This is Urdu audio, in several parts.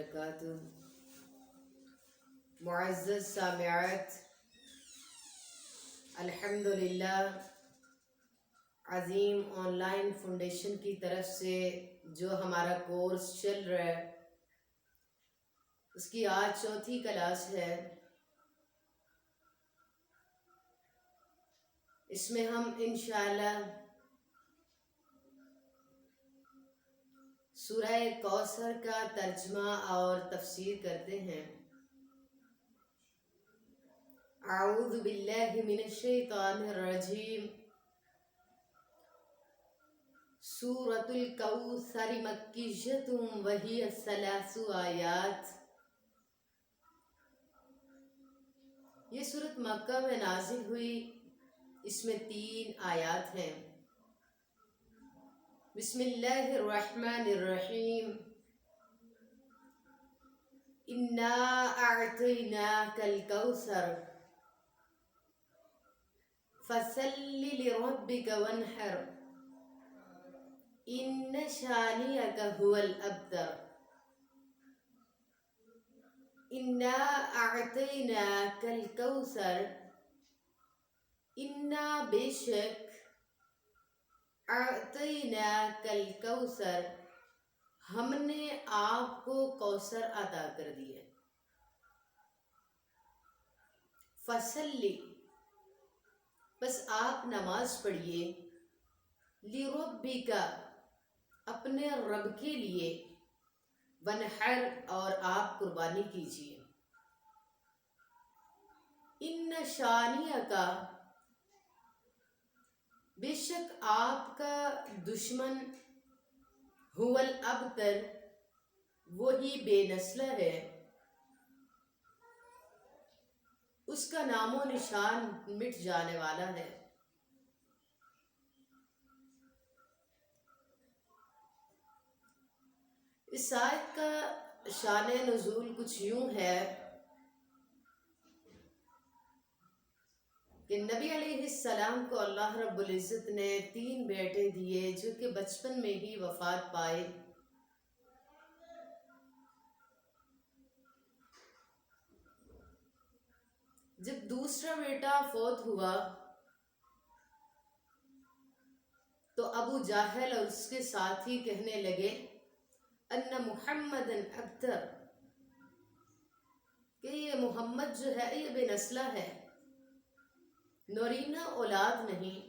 وبرکاتہ۔ معزز سامعات، الحمدللہ عظیم آن لائن فاؤنڈیشن کی طرف سے جو ہمارا کورس چل رہا ہے اس کی آج چوتھی کلاس ہے۔ اس میں ہم انشاءاللہ سورہ کوثر کا ترجمہ اور تفسیر کرتے ہیں۔ اعوذ باللہ من الشیطان الرجیم۔ سورۃ الکوثر مکیۃ وہی 3 آیات۔ یہ سورۃ مکہ میں نازل ہوئی، اس میں 3 آیات ہیں۔ بسم اللہ الرحمن الرحیم۔ انا اعطیناک الکوثر فصل لربک وانحر ان شانئک هو الابتر۔ انا اعطیناک الکوثر، انا بے شک، اعطیناک الکوثر ہم نے آپ کو کوثر عطا کر دیا۔ فصلی، بس آپ نماز پڑھیے، لربک، اپنے رب کے لیے، وانحر، اور آپ قربانی کیجیے۔ ان شانئک، بے شک آپ کا دشمن، هو الابتر، وہی بے نسلہ ہے، اس کا نام و نشان مٹ جانے والا ہے۔ اس آیت کا شان نزول کچھ یوں ہے کہ نبی علیہ السلام کو اللہ رب العزت نے 3 بیٹے دیے جو کہ بچپن میں ہی وفات پائے۔ جب دوسرا بیٹا فوت ہوا تو ابو جہل اور اس کے ساتھی کہنے لگے ان محمد ابتر، کہ یہ محمد جو ہے یہ بے نسلہ ہے، نورینہ اولاد نہیں،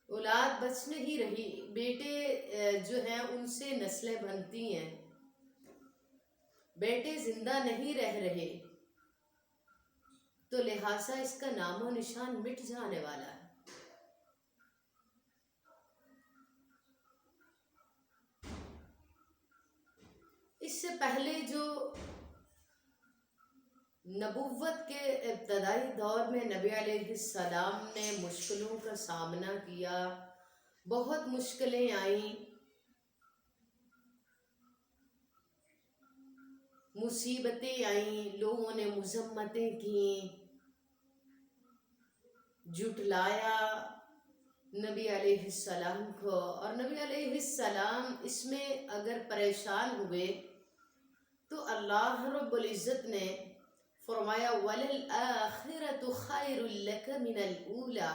اولاد بچ نہیں رہی، بیٹے جو ہیں ان سے نسلیں بنتی ہیں، بیٹے زندہ نہیں رہ رہے، تو لہٰذا اس کا نام و نشان مٹ جانے والا ہے۔ اس سے پہلے جو نبوت کے ابتدائی دور میں نبی علیہ السلام نے مشکلوں کا سامنا کیا، بہت مشکلیں آئیں، مصیبتیں آئیں، لوگوں نے مذمتیں کیں، جھٹلایا نبی علیہ السلام کو، اور نبی علیہ السلام اس میں اگر پریشان ہوئے تو اللہ رب العزت نے فرمایا وَلَلْآخِرَةُ خَيْرٌ لَكَ مِنَ الْأُولَى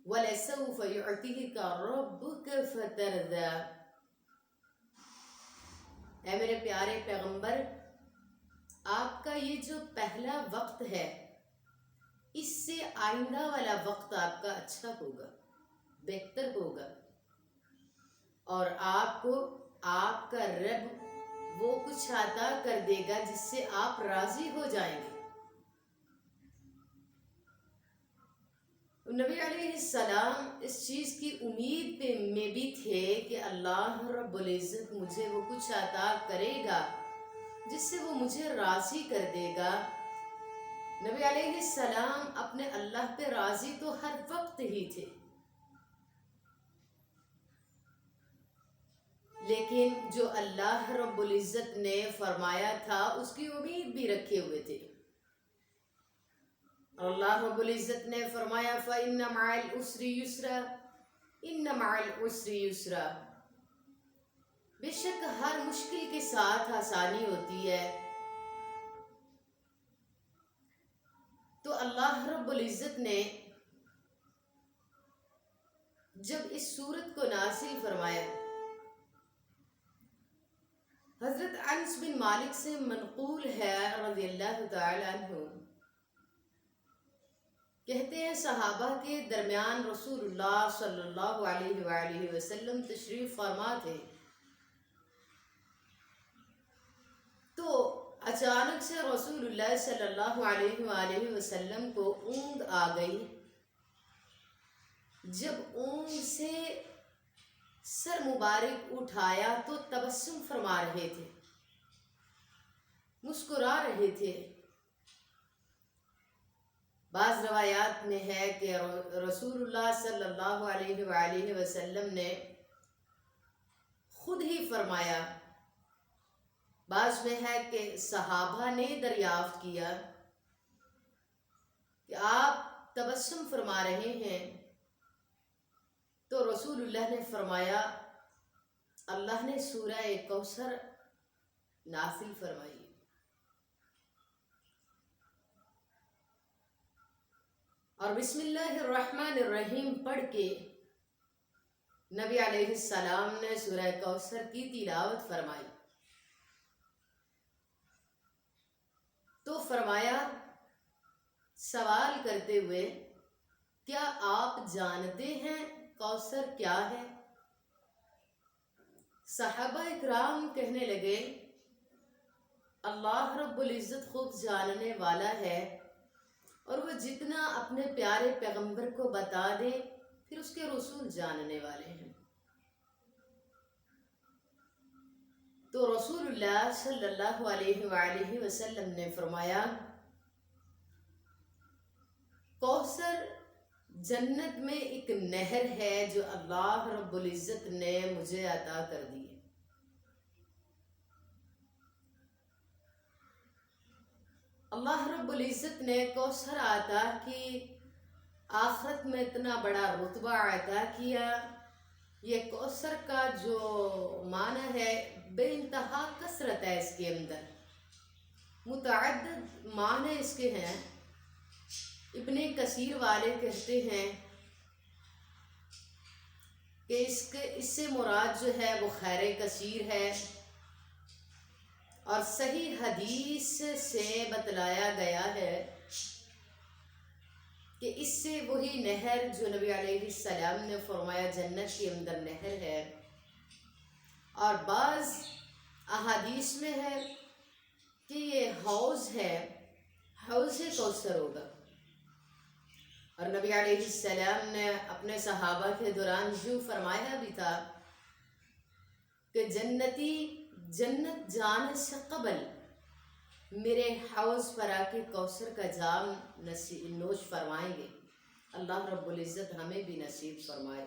وَلَسَوْفَ يُعْطِيكَ رَبُّكَ فَتَرْضَى۔ اے میرے پیارے پیغمبر، آپ کا یہ جو پہلا وقت ہے اس سے آئندہ والا وقت آپ کا اچھا ہوگا، بہتر ہوگا، اور آپ کو آپ کا رب وہ کچھ عطا کر دے گا جس سے آپ راضی ہو جائیں گے۔ نبی علیہ السلام اس چیز کی امید میں بھی تھے کہ اللہ رب العزت مجھے وہ کچھ عطا کرے گا جس سے وہ مجھے راضی کر دے گا۔ نبی علیہ السلام اپنے اللہ پہ راضی تو ہر وقت ہی تھے، لیکن جو اللہ رب العزت نے فرمایا تھا اس کی امید بھی رکھے ہوئے تھے۔ اللہ رب العزت نے فرمایا فَإِنَّ مَعَ الْعُسْرِ يُسْرًا، إِنَّ مَعَ الْعُسْرِ يُسْرًا، بے شک ہر مشکل کے ساتھ آسانی ہوتی ہے. تو اللہ رب العزت نے جب اس سورت کو نازل فرمایا، حضرت انس بن مالک سے منقول ہے رضی اللہ تعالی عنہ، کہتے ہیں صحابہ کے درمیان رسول اللہ صلی اللہ علیہ وآلہ وسلم تشریف فرما تھے، تو اچانک سے رسول اللہ صلی اللہ علیہ وآلہ وسلم کو اونگ آ گئی. جب اونگ سے سر مبارک اٹھایا تو تبسم فرما رہے تھے، مسکرا رہے تھے. بعض روایات میں ہے کہ رسول اللہ صلی اللہ علیہ وآلہ وسلم نے خود ہی فرمایا، بعض میں ہے کہ صحابہ نے دریافت کیا کہ آپ تبسم فرما رہے ہیں، تو رسول اللہ نے فرمایا اللہ نے سورہ کوثر نازل فرمائی. اور بسم اللہ الرحمن الرحیم پڑھ کے نبی علیہ السلام نے سورہ کوثر کی تلاوت فرمائی. تو فرمایا سوال کرتے ہوئے، کیا آپ جانتے ہیں کوثر کیا ہے؟ صحابہ اکرام کہنے لگے اللہ رب العزت خوب جاننے والا ہے، اور وہ جتنا اپنے پیارے پیغمبر کو بتا دے پھر اس کے رسول جاننے والے ہیں. تو رسول اللہ صلی اللہ علیہ وآلہ وسلم نے فرمایا کوثر جنت میں ایک نہر ہے جو اللہ رب العزت نے مجھے عطا کر دی ہے. اللہ رب العزت نے کوثر عطا کی، آخرت میں اتنا بڑا رتبہ عطا کیا. یہ کوثر کا جو معنی ہے بے انتہا کثرت ہے، اس کے اندر متعدد معنی اس کے ہیں. ابن کثیر والے کہتے ہیں کہ اس سے مراد جو ہے وہ خیر کثیر ہے، اور صحیح حدیث سے بتلایا گیا ہے کہ اس سے وہی نہر جو نبی علیہ السلام نے فرمایا جنت کے اندر نہر ہے. اور بعض احادیث میں ہے کہ یہ حوض ہے، حوض کوثر ہوگا. اور نبی علیہ السلام نے اپنے صحابہ کے دوران یوں فرمایا بھی تھا کہ جنتی جنت جانے سے قبل میرے حوض پر آ کے کوثر کا جام نوش فرمائیں گے. اللہ رب العزت ہمیں بھی نصیب فرمائے،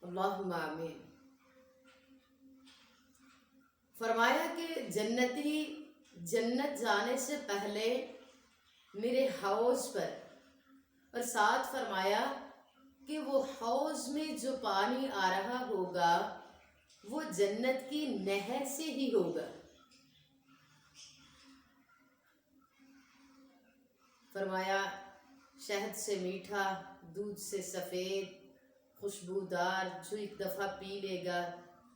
اللہم آمین. فرمایا کہ جنتی جنت جانے سے پہلے میرے حوض پر، اور ساتھ فرمایا کہ وہ حوض میں جو پانی آ رہا ہوگا وہ جنت کی نہر سے ہی ہوگا. فرمایا شہد سے میٹھا، دودھ سے سفید، خوشبودار، جو ایک دفعہ پی لے گا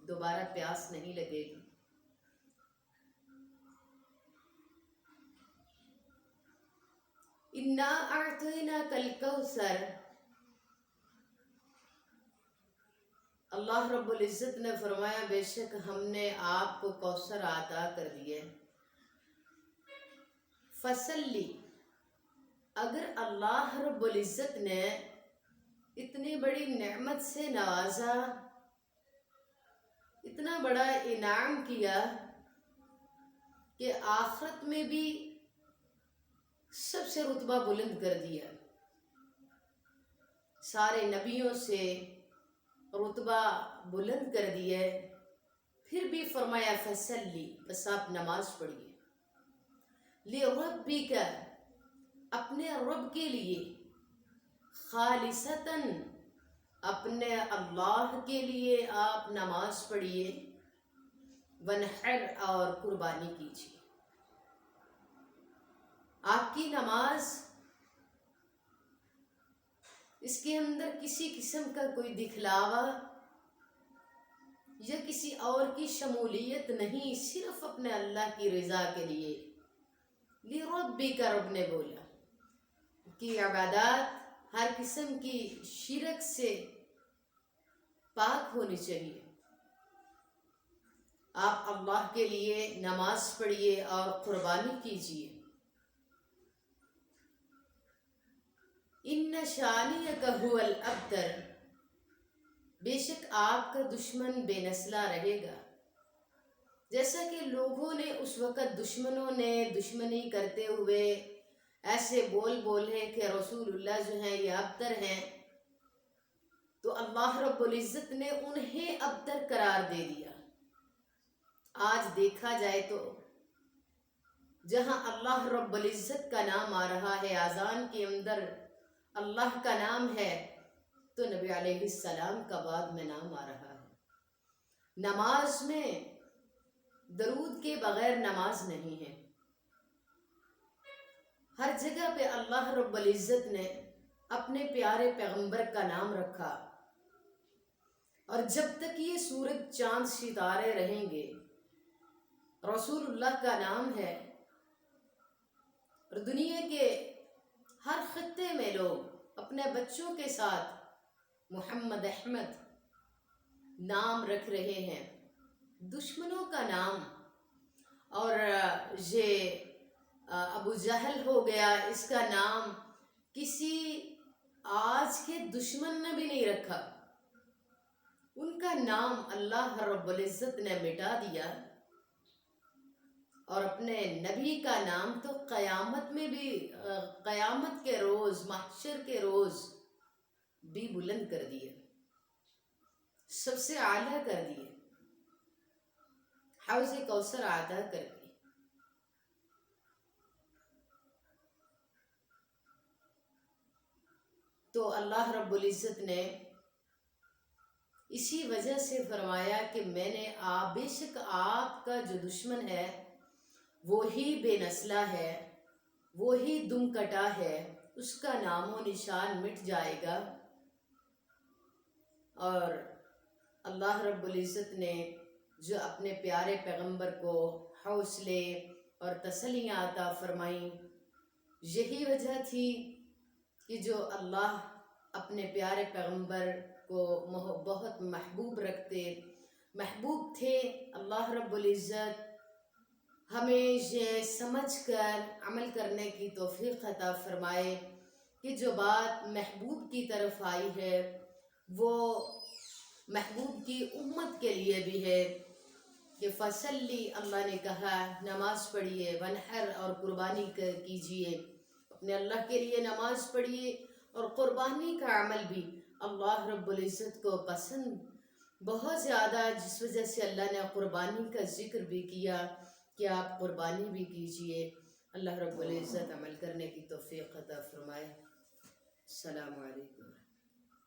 دوبارہ پیاس نہیں لگے گی. انا اعطیناک الکوثر، اللہ رب العزت نے فرمایا بے شک ہم نے آپ کو کوثر عطا کر دیے. فصلی، اگر اللہ رب العزت نے اتنی بڑی نعمت سے نوازا، اتنا بڑا انعام کیا کہ آخرت میں بھی سب سے رتبہ بلند کر دیا، سارے نبیوں سے رتبہ بلند کر دیے، پھر بھی فرمایا فصلی، بس آپ نماز پڑھیے. لِرَبِّكَ، اپنے رب کے لیے، خالصتاً اپنے اللہ کے لیے آپ نماز پڑھیے، ونحر اور قربانی کیجیے۔ آپ کی نماز اس کے اندر کسی قسم کا کوئی دکھلاوا یا کسی اور کی شمولیت نہیں، صرف اپنے اللہ کی رضا کے لیے۔ لِرَبِّكَ رب نے بولا کہ عبادات ہر قسم کی شرک سے پاک ہونی چاہیے۔ آپ اللہ کے لیے نماز پڑھیے اور قربانی کیجیے۔ اِنَّ شَانِئَكَ هُوَ الْأَبْتَرُ، بے شک آپ کا دشمن بے نسلہ رہے گا۔ جیسا کہ لوگوں نے اس وقت دشمنوں نے دشمنی کرتے ہوئے ایسے بولے کہ رسول اللہ جو ہیں یہ ابتر ہیں، تو اللہ رب العزت نے انہیں ابتر قرار دے دیا۔ آج دیکھا جائے تو جہاں اللہ رب العزت کا نام آ رہا ہے، اذان کے اندر اللہ کا نام ہے، تو نبی علیہ السلام کا بعد میں نام آ رہا ہے۔ نماز میں درود کے بغیر نماز نہیں ہے۔ ہر جگہ پہ اللہ رب العزت نے اپنے پیارے پیغمبر کا نام رکھا، اور جب تک یہ سورج چاند ستارے رہیں گے رسول اللہ کا نام ہے، اور دنیا کے ہر خطے میں لوگ اپنے بچوں کے ساتھ محمد احمد نام رکھ رہے ہیں۔ دشمنوں کا نام، اور یہ ابو جہل ہو گیا، اس کا نام کسی آج کے دشمن نے بھی نہیں رکھا۔ ان کا نام اللہ رب العزت نے مٹا دیا، اور اپنے نبی کا نام تو قیامت میں بھی، قیامت کے روز، محشر کے روز بھی بلند کر دیے، سب سے اعلیٰ کر دیے، حوض کوثر عطا کر کے۔ تو اللہ رب العزت نے اسی وجہ سے فرمایا کہ میں نے بے شک آپ کا جو دشمن ہے وہی بے نسلہ ہے، وہی دم کٹا ہے، اس کا نام و نشان مٹ جائے گا۔ اور اللہ رب العزت نے جو اپنے پیارے پیغمبر کو حوصلے اور تسلیاں عطا فرمائیں، یہی وجہ تھی کہ جو اللہ اپنے پیارے پیغمبر کو بہت محبوب تھے، اللہ رب العزت ہمیں یہ سمجھ کر عمل کرنے کی توفیق عطا فرمائے کہ جو بات محبوب کی طرف آئی ہے وہ محبوب کی امت کے لیے بھی ہے، کہ فصلی، اللہ نے کہا نماز پڑھیے، ونحر اور قربانی کیجیے، اپنے اللہ کے لیے نماز پڑھیے، اور قربانی کا عمل بھی اللہ رب العزت کو پسند بہت زیادہ، جس وجہ سے اللہ نے قربانی کا ذکر بھی کیا کہ آپ قربانی بھی کیجیے۔ اللہ رب العزت عمل کرنے کی توفیق عطا فرمائے۔ السلام علیکم۔